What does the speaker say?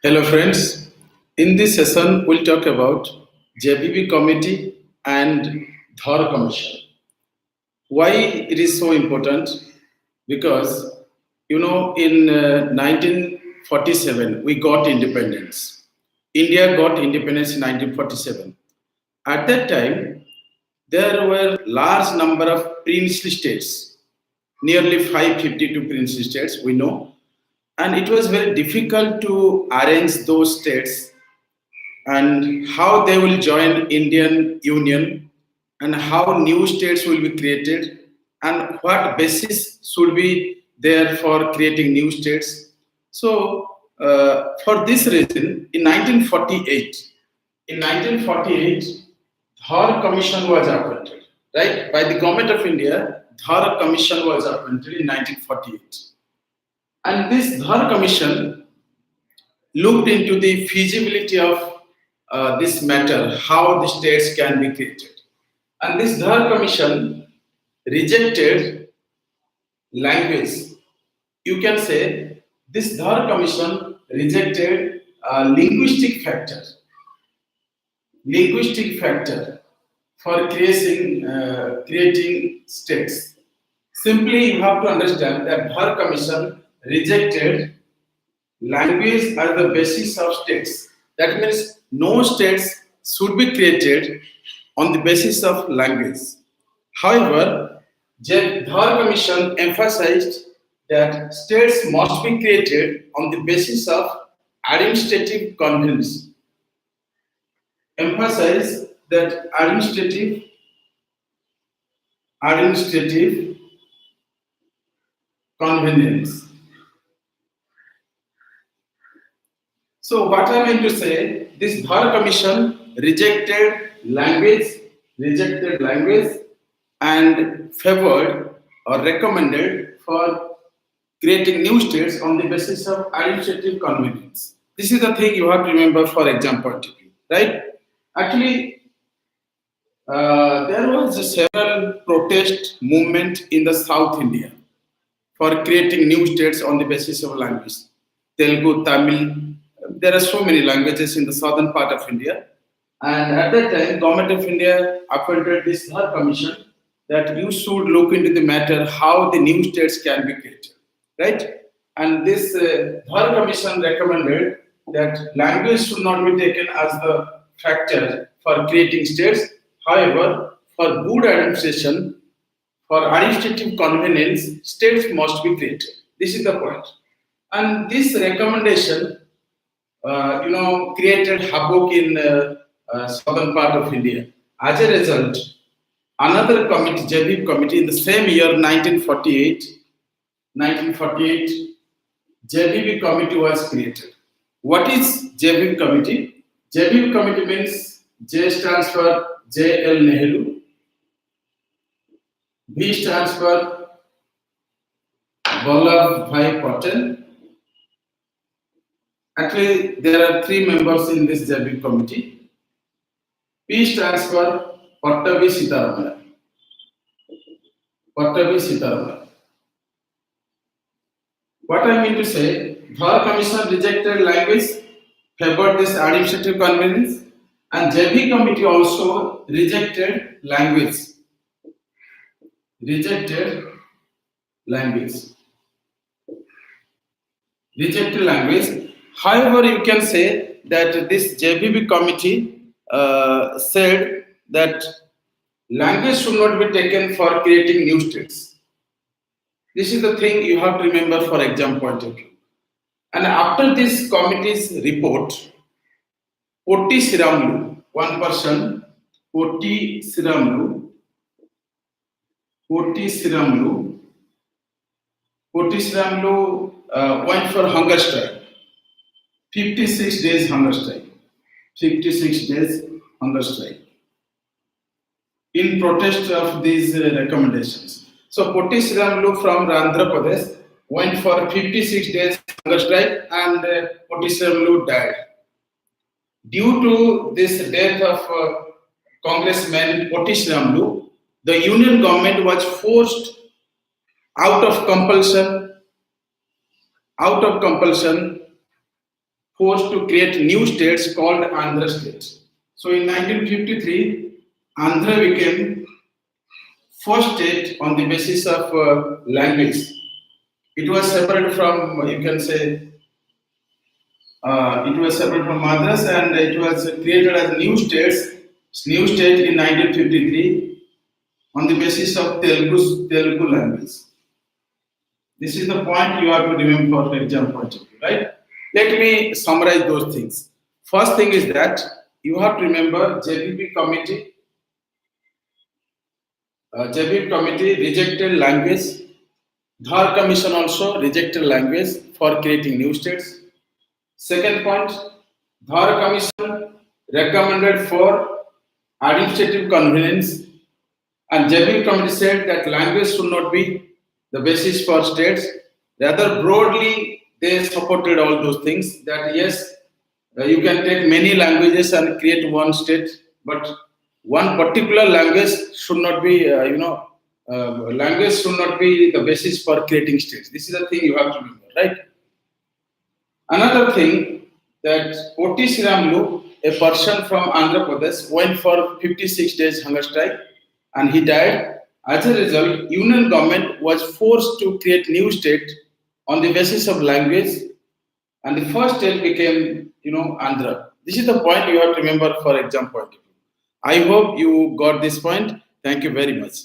Hello friends, in this session we'll talk about JVP committee and Dhar commission. Why it is so important? Because in 1947 we got independence. India got independence in 1947. At that time there were large number of princely states, nearly 552 princely states we know, and it was very difficult to arrange those states and how they will join Indian Union and how new states will be created and what basis should be there for creating new states. So, for this reason, in 1948, Dhar Commission was appointed, right? By the government of India, Dhar Commission was appointed in 1948. And this Dhar Commission looked into the feasibility of this matter, how the states can be created. And this Dhar Commission rejected language. You can say this Dhar Commission rejected linguistic factor for creating states. Simply, you have to understand that Dhar Commission rejected language as the basis of states. That means no states should be created on the basis of language. However, Dhar Commission emphasized that states must be created on the basis of administrative convenience. Emphasize that administrative convenience. So what I mean to say, this Dhar Commission rejected language and favored or recommended for creating new states on the basis of administrative convenience. This is the thing you have to remember for exam point of view, right? Actually, there was a several protest movement in the South India for creating new states on the basis of language. Telugu, Tamil, there are so many languages in the southern part of India. And at that time, Government of India appointed this Dhar Commission that you should look into the matter how the new states can be created, right? And this Dhar Commission recommended that language should not be taken as the factor for creating states. However, for good administration, for administrative convenience, states must be created. This is the point. And this recommendation, created havoc in southern part of India. As a result, another committee, JVP committee, in the same year, 1948, JVP committee was created. What is JVP committee? JVP committee means J stands for J.L. Nehru, B stands for Vallabhbhai Patel. Actually, there are three members in this JVP committee. P stands for Pattabi Sitaramaya. What I mean to say, Dhar Commission rejected language, favored this administrative convenience, and JVP committee also rejected language. However, you can say that this JVP committee said that language should not be taken for creating new states. This is the thing you have to remember for exam point of view. And after this committee's report, Poti Siramlu, one person, Poti Siramlu went for hunger strike. 56 days hunger strike. In protest of these recommendations. So Poti Siramlu from Andhra Pradesh went for 56 days hunger strike and Poti Siramlu died. Due to this death of Congressman Poti Siramlu, the Union government was forced out of compulsion forced to create new states called Andhra states. So in 1953, Andhra became first state on the basis of language. It was separate from, you can say, it was separate from Madras, and it was created as new state in 1953 on the basis of Telugu language. This is the point you have to remember for exam point of view, right? Let me summarize those things. First thing is that you have to remember JVP committee. JVP committee rejected language. Dhar commission also rejected language for creating new states. Second point, Dhar commission recommended for administrative convenience, and JVP committee said that language should not be the basis for states. Rather broadly, they supported all those things. That yes, you can take many languages and create one state, but one particular language should not be, language should not be the basis for creating states. This is the thing you have to remember, right? Another thing that O.T. Sriramulu, a person from Andhra Pradesh, went for 56 days hunger strike and he died. As a result, union government was forced to create new state on the basis of language, and the first state became, Andhra. This is the point you have to remember for exam point of view. I hope you got this point. Thank you very much.